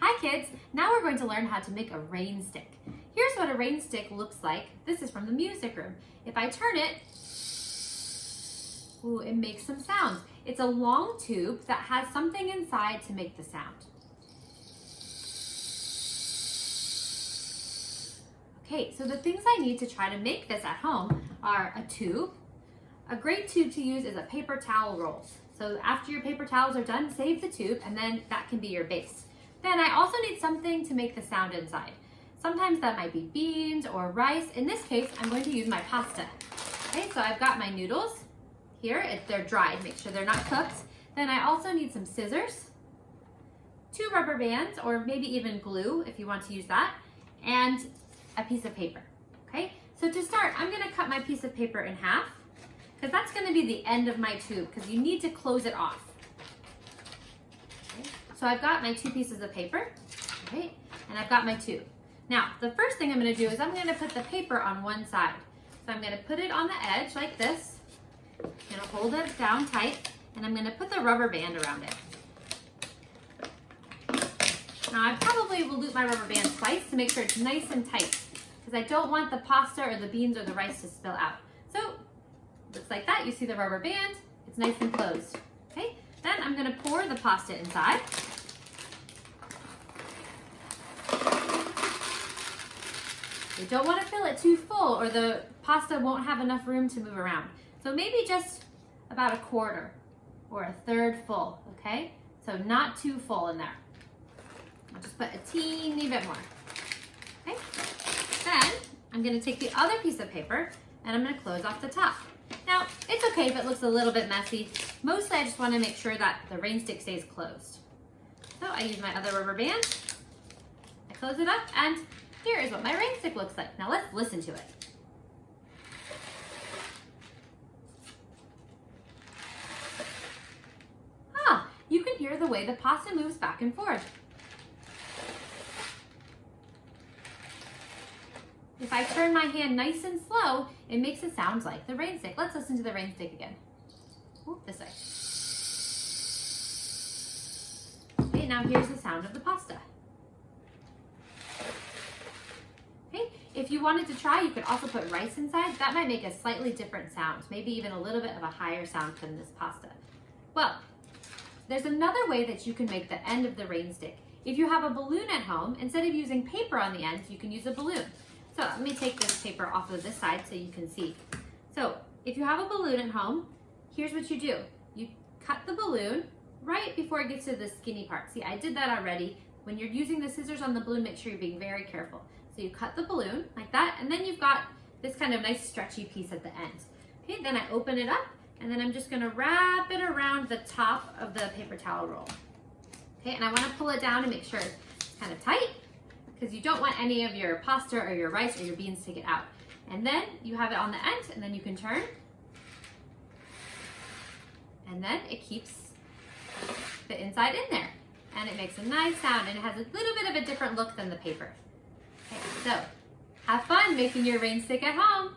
Hi kids, now we're going to learn how to make a rain stick. Here's what a rain stick looks like. This is from the music room. If I turn it, ooh, it makes some sounds. It's a long tube that has something inside to make the sound. Okay, so the things I need to try to make this at home are a tube. A great tube to use is a paper towel roll. So after your paper towels are done, save the tube and then that can be your base. Then I also need something to make the sound inside. Sometimes that might be beans or rice. In this case, I'm going to use my pasta. Okay, so I've got my noodles here. They're dried, make sure they're not cooked. Then I also need some scissors, 2 rubber bands, or maybe even glue if you want to use that, and a piece of paper. Okay, so to start, I'm gonna cut my piece of paper in half because that's gonna be the end of my tube because you need to close it off. Okay. So I've got my 2 pieces of paper, okay, and I've got my tube. Now, the first thing I'm gonna do is I'm gonna put the paper on one side. So I'm gonna put it on the edge like this. I'm gonna hold it down tight, and I'm gonna put the rubber band around it. Now I probably will loop my rubber band twice to make sure it's nice and tight because I don't want the pasta or the beans or the rice to spill out. So, looks like that. You see the rubber band, it's nice and closed. Okay, then I'm gonna pour the pasta inside. You don't want to fill it too full or the pasta won't have enough room to move around. So maybe just about a quarter or a third full, okay? So not too full in there. I'll just put a teeny bit more, okay? Then I'm gonna take the other piece of paper and I'm gonna close off the top. Now, it's okay if it looks a little bit messy. Mostly I just wanna make sure that the rain stick stays closed. So I use my other rubber band, I close it up, and here is what my rain stick looks like. Now let's listen to it. Ah, you can hear the way the pasta moves back and forth. If I turn my hand nice and slow, it makes it sound like the rain stick. Let's listen to the rain stick again. Ooh, this way. Okay, now here's the sound of the pasta. Okay, if you wanted to try, you could also put rice inside. That might make a slightly different sound, maybe even a little bit of a higher sound than this pasta. Well, there's another way that you can make the end of the rain stick. If you have a balloon at home, instead of using paper on the end, you can use a balloon. So let me take this paper off of this side so you can see. So if you have a balloon at home, here's what you do. You cut the balloon right before it gets to the skinny part. See, I did that already. When you're using the scissors on the balloon, make sure you're being very careful. So you cut the balloon like that, and then you've got this kind of nice stretchy piece at the end. Okay, then I open it up, and then I'm just gonna wrap it around the top of the paper towel roll. Okay, and I wanna pull it down and make sure it's kind of tight, because you don't want any of your pasta or your rice or your beans to get out. And then you have it on the end, and then you can turn, and then it keeps the inside in there. And it makes a nice sound, and it has a little bit of a different look than the paper. Okay, so have fun making your rain stick at home.